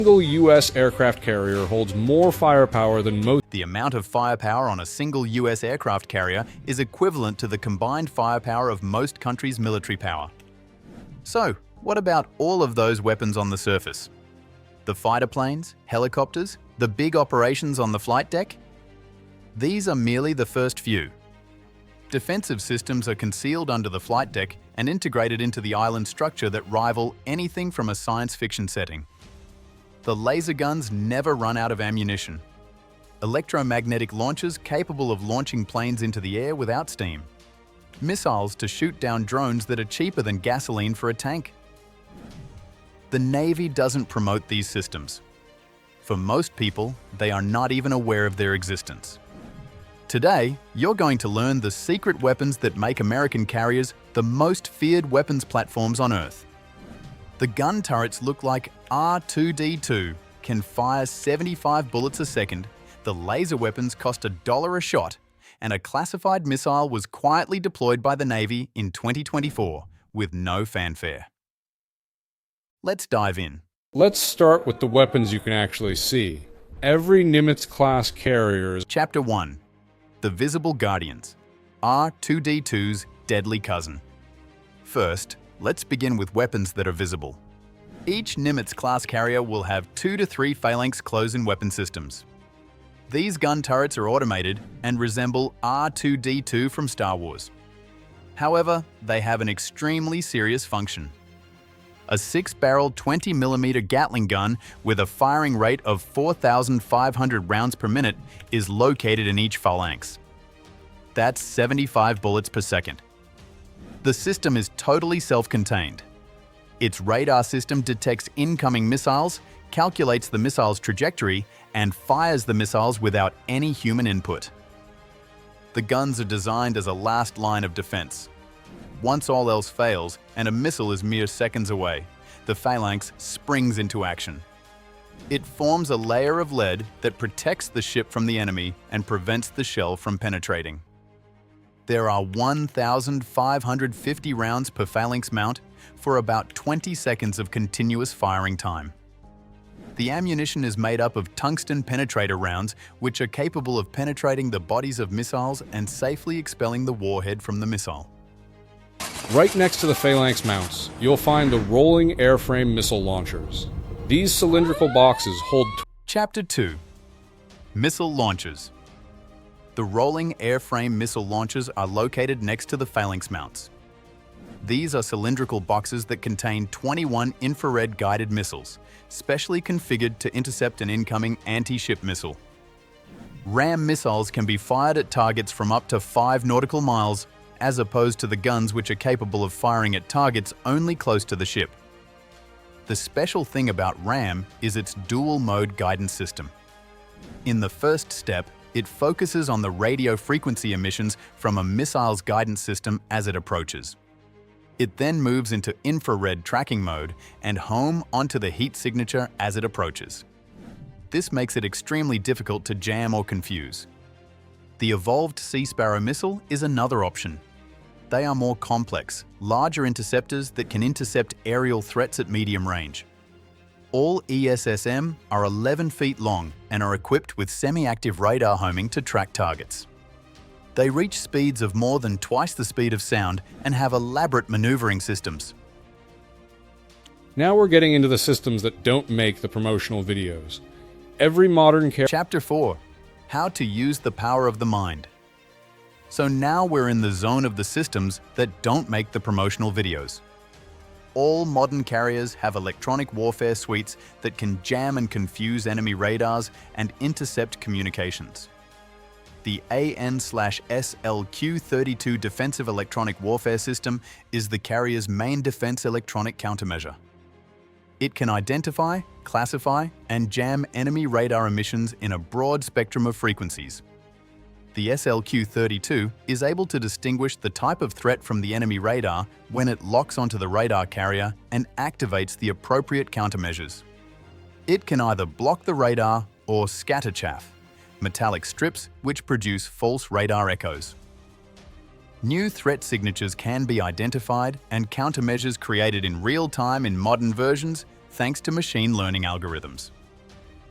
Single U.S. aircraft carrier holds more firepower than most. The amount of firepower on a single US aircraft carrier is equivalent to the combined firepower of most countries' military power. So, what about all of those weapons on the surface? The fighter planes, helicopters, the big operations on the flight deck? These are merely the first few. Defensive systems are concealed under the flight deck and integrated into the island structure that rival anything from a science fiction setting. The laser guns never run out of ammunition. Electromagnetic launchers capable of launching planes into the air without steam. Missiles to shoot down drones that are cheaper than gasoline for a tank. The Navy doesn't promote these systems. For most people, they are not even aware of their existence. Today, you're going to learn the secret weapons that make American carriers the most feared weapons platforms on Earth. The gun turrets look like R2-D2, can fire 75 bullets a second, the laser weapons cost $1 a shot, and a classified missile was quietly deployed by the Navy in 2024 with no fanfare. Let's dive in. Let's start with the weapons you can actually see. Every Nimitz-class carrier is... Chapter 1. The Visible Guardians, R2-D2's deadly cousin. First, let's begin with weapons that are visible. Each Nimitz-class carrier will have 2 to 3 Phalanx close-in weapon systems. These gun turrets are automated and resemble R2-D2 from Star Wars. However, they have an extremely serious function. A 6-barrel 20mm Gatling gun with a firing rate of 4,500 rounds per minute is located in each phalanx. That's 75 bullets per second. The system is totally self-contained. Its radar system detects incoming missiles, calculates the missile's trajectory, and fires the missiles without any human input. The guns are designed as a last line of defense. Once all else fails and a missile is mere seconds away, the Phalanx springs into action. It forms a layer of lead that protects the ship from the enemy and prevents the shell from penetrating. There are 1,550 rounds per Phalanx mount for about 20 seconds of continuous firing time. The ammunition is made up of tungsten penetrator rounds, which are capable of penetrating the bodies of missiles and safely expelling the warhead from the missile. Right next to the Phalanx mounts, you'll find the rolling airframe missile launchers. These cylindrical boxes hold... Chapter 2. Missile Launchers. The rolling airframe missile launchers are located next to the Phalanx mounts. These are cylindrical boxes that contain 21 infrared guided missiles, specially configured to intercept an incoming anti-ship missile. RAM missiles can be fired at targets from up to 5 nautical miles, as opposed to the guns which are capable of firing at targets only close to the ship. The special thing about RAM is its dual-mode guidance system. In the first step, it focuses on the radio frequency emissions from a missile's guidance system as it approaches. It then moves into infrared tracking mode and home onto the heat signature as it approaches. This makes it extremely difficult to jam or confuse. The evolved Sea Sparrow missile is another option. They are more complex, larger interceptors that can intercept aerial threats at medium range. All ESSM are 11 feet long and are equipped with semi-active radar homing to track targets. They reach speeds of more than twice the speed of sound and have elaborate maneuvering systems. Now we're getting into the systems that don't make the promotional videos. Every modern carrier... Chapter 4. How to use the power of the mind. So now we're in the zone of the systems that don't make the promotional videos. All modern carriers have electronic warfare suites that can jam and confuse enemy radars and intercept communications. The AN/SLQ-32 Defensive Electronic Warfare System is the carrier's main defense electronic countermeasure. It can identify, classify, and jam enemy radar emissions in a broad spectrum of frequencies. The SLQ-32 is able to distinguish the type of threat from the enemy radar when it locks onto the radar carrier and activates the appropriate countermeasures. It can either block the radar or scatter chaff, metallic strips which produce false radar echoes. New threat signatures can be identified and countermeasures created in real time in modern versions thanks to machine learning algorithms.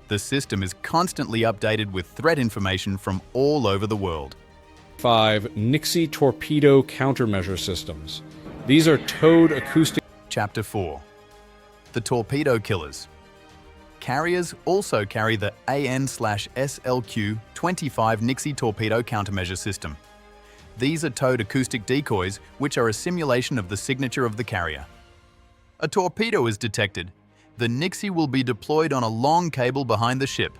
The system is constantly updated with threat information from all over the world. 5. Nixie torpedo countermeasure systems. These are towed acoustic. Chapter 4. The torpedo killers. Carriers also carry the AN/SLQ-25 Nixie torpedo countermeasure system. These are towed acoustic decoys, which are a simulation of the signature of the carrier. A torpedo is detected. The Nixie will be deployed on a long cable behind the ship.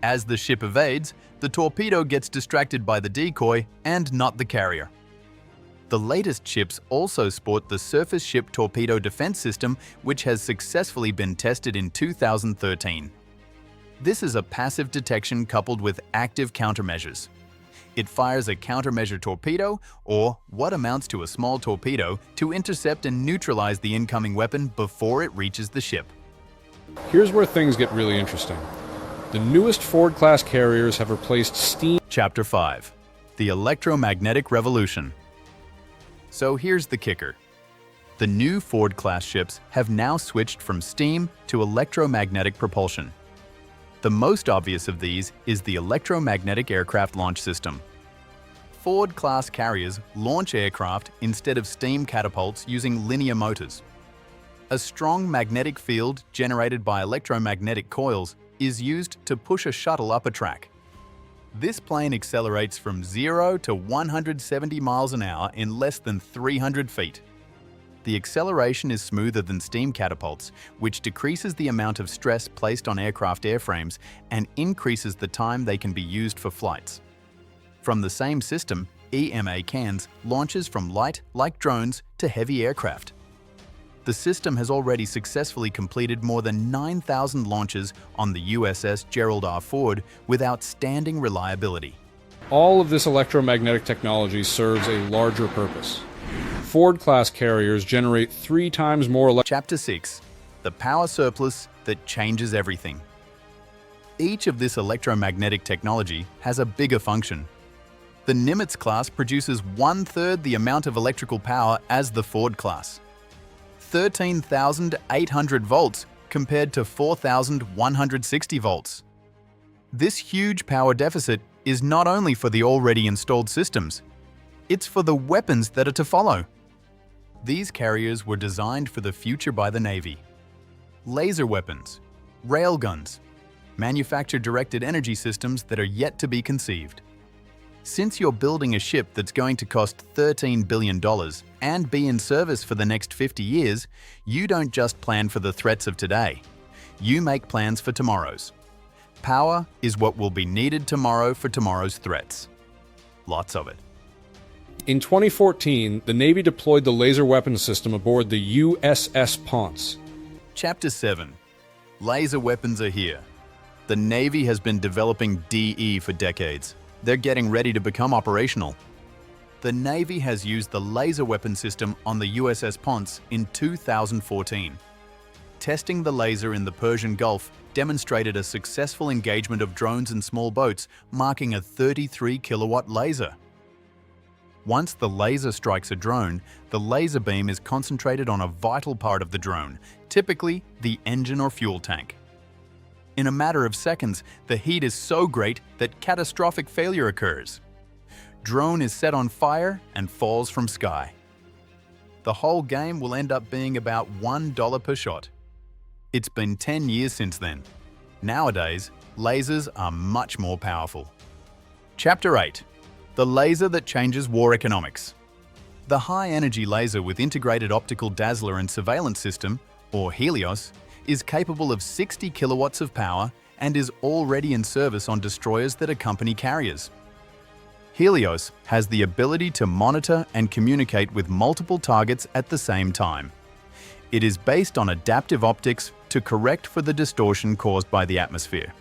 As the ship evades, the torpedo gets distracted by the decoy and not the carrier. The latest ships also sport the Surface Ship Torpedo Defense System, which has successfully been tested in 2013. This is a passive detection coupled with active countermeasures. It fires a countermeasure torpedo, or what amounts to a small torpedo, to intercept and neutralize the incoming weapon before it reaches the ship. Here's where things get really interesting. The newest Ford-class carriers have replaced steam. Chapter 5. The Electromagnetic Revolution. So here's the kicker. The new Ford-class ships have now switched from steam to electromagnetic propulsion. The most obvious of these is the electromagnetic aircraft launch system. Ford-class carriers launch aircraft instead of steam catapults using linear motors. A strong magnetic field generated by electromagnetic coils is used to push a shuttle up a track. This plane accelerates from 0 to 170 miles an hour in less than 300 feet. The acceleration is smoother than steam catapults, which decreases the amount of stress placed on aircraft airframes and increases the time they can be used for flights. From the same system, EMA CANS launches from light, like drones, to heavy aircraft. The system has already successfully completed more than 9,000 launches on the USS Gerald R. Ford with outstanding reliability. All of this electromagnetic technology serves a larger purpose. Ford-class carriers generate 3 times more. Chapter 6. The power surplus that changes everything. Each of this electromagnetic technology has a bigger function. The Nimitz class produces 1/3 the amount of electrical power as the Ford class. 13,800 volts compared to 4,160 volts. This huge power deficit is not only for the already installed systems, it's for the weapons that are to follow. These carriers were designed for the future by the Navy. Laser weapons, railguns, manufacturer-directed energy systems that are yet to be conceived. Since you're building a ship that's going to cost $13 billion and be in service for the next 50 years, you don't just plan for the threats of today. You make plans for tomorrow's. Power is what will be needed tomorrow for tomorrow's threats. Lots of it. In 2014, the Navy deployed the laser weapon system aboard the USS Ponce. Chapter 7. Laser weapons are here. The Navy has been developing DE for decades. They're getting ready to become operational. The Navy has used the laser weapon system on the USS Ponce in 2014. Testing the laser in the Persian Gulf demonstrated a successful engagement of drones and small boats, marking a 33-kilowatt laser. Once the laser strikes a drone, the laser beam is concentrated on a vital part of the drone, typically the engine or fuel tank. In a matter of seconds, the heat is so great that catastrophic failure occurs. Drone is set on fire and falls from sky. The whole game will end up being about $1 per shot. It's been 10 years since then. Nowadays, lasers are much more powerful. Chapter 8. The laser that changes war economics. The high-energy laser with integrated optical dazzler and surveillance system, or Helios, is capable of 60 kilowatts of power and is already in service on destroyers that accompany carriers. Helios has the ability to monitor and communicate with multiple targets at the same time. It is based on adaptive optics to correct for the distortion caused by the atmosphere.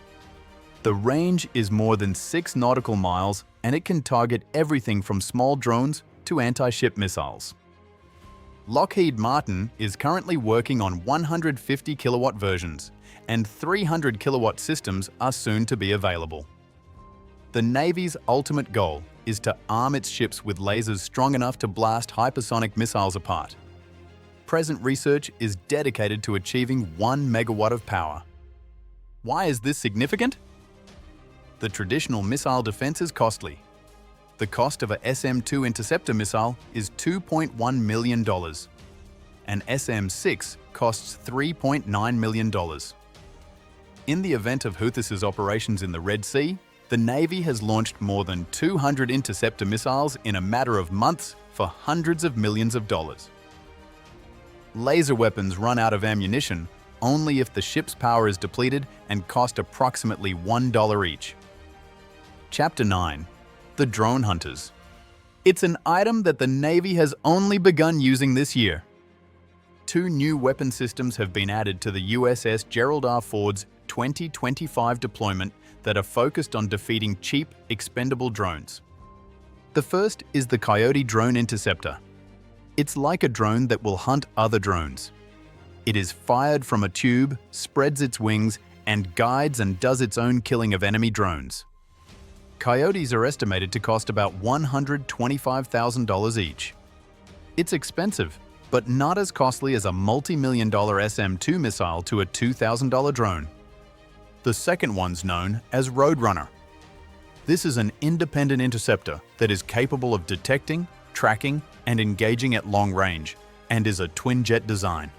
The range is more than 6 nautical miles and it can target everything from small drones to anti-ship missiles. Lockheed Martin is currently working on 150 kilowatt versions, and 300 kilowatt systems are soon to be available. The Navy's ultimate goal is to arm its ships with lasers strong enough to blast hypersonic missiles apart. present research is dedicated to achieving 1 megawatt of power. Why is this significant? The traditional missile defense is costly. The cost of a SM-2 interceptor missile is $2.1 million. An SM-6 costs $3.9 million. In the event of Houthis' operations in the Red Sea, the Navy has launched more than 200 interceptor missiles in a matter of months for hundreds of millions of dollars. Laser weapons run out of ammunition only if the ship's power is depleted and cost approximately $1 each. Chapter 9. The Drone Hunters. It's an item that the Navy has only begun using this year. 2 new weapon systems have been added to the USS Gerald R. Ford's 2025 deployment that are focused on defeating cheap, expendable drones. The first is the Coyote Drone Interceptor. It's like a drone that will hunt other drones. It is fired from a tube, spreads its wings, and guides and does its own killing of enemy drones. Coyotes are estimated to cost about $125,000 each. It's expensive, but not as costly as a multi-million-dollar SM-2 missile to a $2,000 drone. The second one's known as Roadrunner. This is an independent interceptor that is capable of detecting, tracking, and engaging at long range, and is a twin-jet design.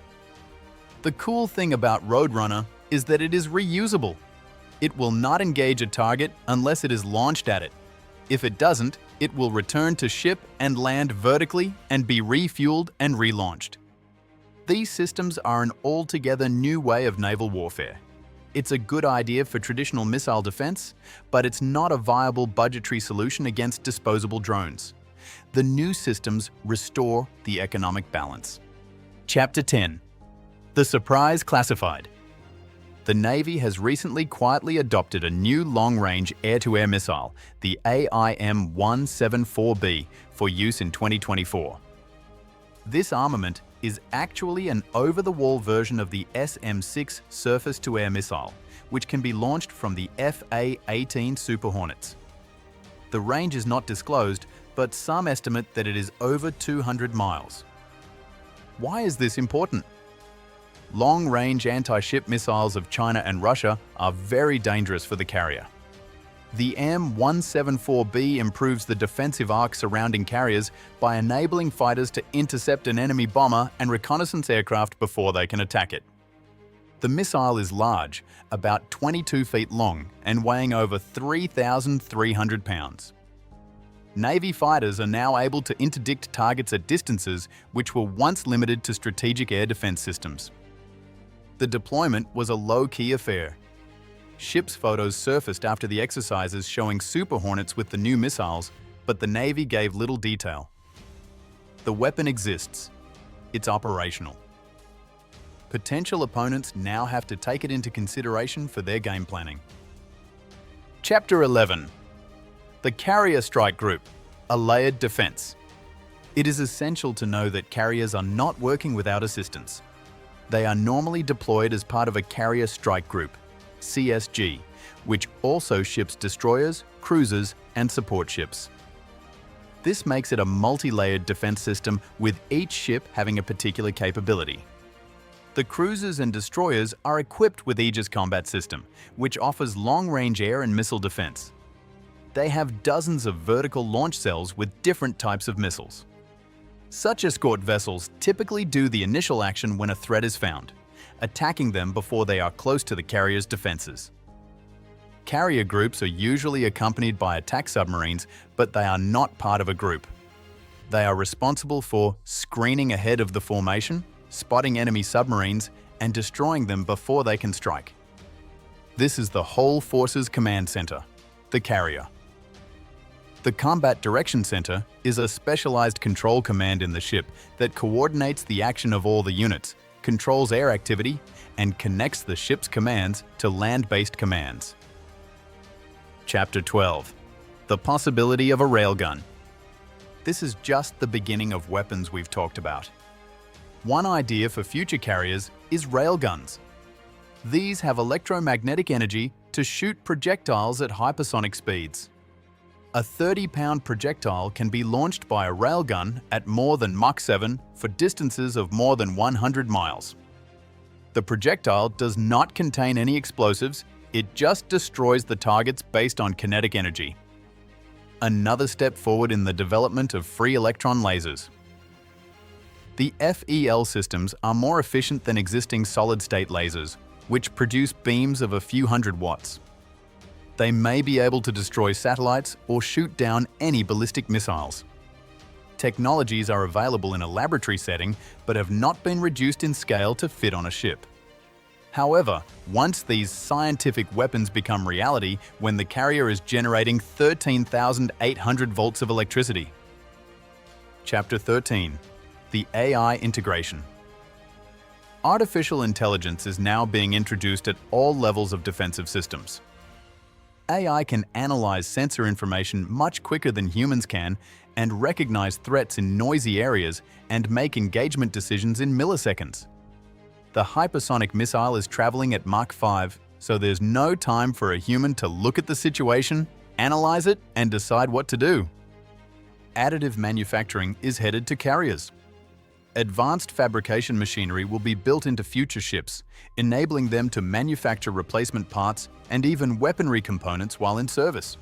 The cool thing about Roadrunner is that it is reusable. It will not engage a target unless it is launched at it. If it doesn't, it will return to ship and land vertically and be refueled and relaunched. These systems are an altogether new way of naval warfare. It's a good idea for traditional missile defense, but it's not a viable budgetary solution against disposable drones. The new systems restore the economic balance. Chapter 10. The Surprise Classified. The Navy has recently quietly adopted a new long-range air-to-air missile, the AIM-174B, for use in 2024. This armament is actually an over-the-wall version of the SM-6 surface-to-air missile, which can be launched from the FA-18 Super Hornets. The range is not disclosed, but some estimate that it is over 200 miles. Why is this important? Long-range anti-ship missiles of China and Russia are very dangerous for the carrier. The AIM-174B improves the defensive arc surrounding carriers by enabling fighters to intercept an enemy bomber and reconnaissance aircraft before they can attack it. The missile is large, about 22 feet long and weighing over 3,300 pounds. Navy fighters are now able to interdict targets at distances which were once limited to strategic air defense systems. The deployment was a low-key affair. Ships' photos surfaced after the exercises showing Super Hornets with the new missiles, but the Navy gave little detail. The weapon exists. It's operational. Potential opponents now have to take it into consideration for their game planning. Chapter 11. The Carrier Strike Group, a layered defense. It is essential to know that carriers are not working without assistance. They are normally deployed as part of a Carrier Strike Group, CSG, which also ships destroyers, cruisers, and support ships. This makes it a multi-layered defense system with each ship having a particular capability. The cruisers and destroyers are equipped with Aegis Combat System, which offers long-range air and missile defense. They have dozens of vertical launch cells with different types of missiles. Such escort vessels typically do the initial action when a threat is found, attacking them before they are close to the carrier's defenses. Carrier groups are usually accompanied by attack submarines, but they are not part of a group. They are responsible for screening ahead of the formation, spotting enemy submarines, and destroying them before they can strike. This is the whole force's command center, the carrier. The Combat Direction Center is a specialized control command in the ship that coordinates the action of all the units, controls air activity, and connects the ship's commands to land-based commands. Chapter 12. The Possibility of a Railgun. This is just the beginning of weapons we've talked about. One idea for future carriers is railguns. These have electromagnetic energy to shoot projectiles at hypersonic speeds. A 30-pound projectile can be launched by a railgun at more than Mach 7 for distances of more than 100 miles. The projectile does not contain any explosives, it just destroys the targets based on kinetic energy. Another step forward in the development of free electron lasers. The FEL systems are more efficient than existing solid-state lasers, which produce beams of a few hundred watts. They may be able to destroy satellites or shoot down any ballistic missiles. Technologies are available in a laboratory setting but have not been reduced in scale to fit on a ship. However, once these scientific weapons become reality, when the carrier is generating 13,800 volts of electricity. Chapter 13. The AI integration. Artificial intelligence is now being introduced at all levels of defensive systems. AI can analyze sensor information much quicker than humans can and recognize threats in noisy areas and make engagement decisions in milliseconds. The hypersonic missile is traveling at Mach 5, so there's no time for a human to look at the situation, analyze it, and decide what to do. Additive manufacturing is headed to carriers. Advanced fabrication machinery will be built into future ships, enabling them to manufacture replacement parts and even weaponry components while in service.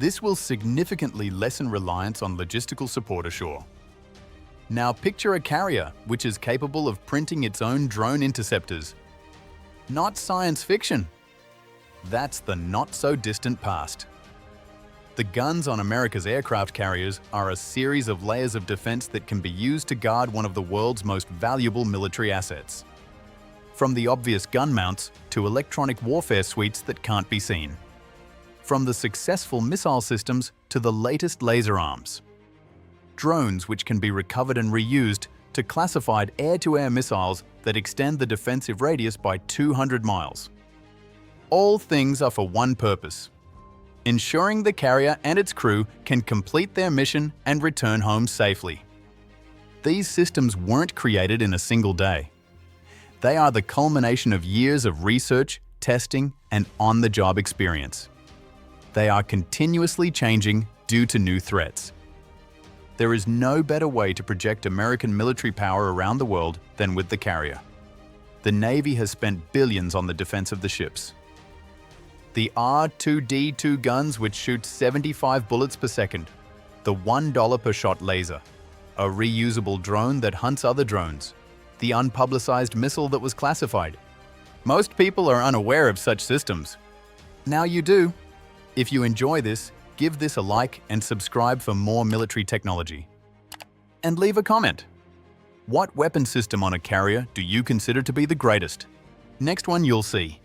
This will significantly lessen reliance on logistical support ashore. Now picture a carrier which is capable of printing its own drone interceptors. Not science fiction. That's the not-so-distant past. The guns on America's aircraft carriers are a series of layers of defense that can be used to guard one of the world's most valuable military assets. From the obvious gun mounts to electronic warfare suites that can't be seen. From the successful missile systems to the latest laser arms. Drones which can be recovered and reused to classified air-to-air missiles that extend the defensive radius by 200 miles. All things are for one purpose: ensuring the carrier and its crew can complete their mission and return home safely. These systems weren't created in a single day. They are the culmination of years of research, testing, and on-the-job experience. They are continuously changing due to new threats. There is no better way to project American military power around the world than with the carrier. The Navy has spent billions on the defense of the ships. The R2D2 guns which shoot 75 bullets per second, the $1 per shot laser, a reusable drone that hunts other drones, the unpublicized missile that was classified. Most people are unaware of such systems. Now you do. If you enjoy this, give this a like and subscribe for more military technology. And leave a comment. What weapon system on a carrier do you consider to be the greatest? Next one you'll see.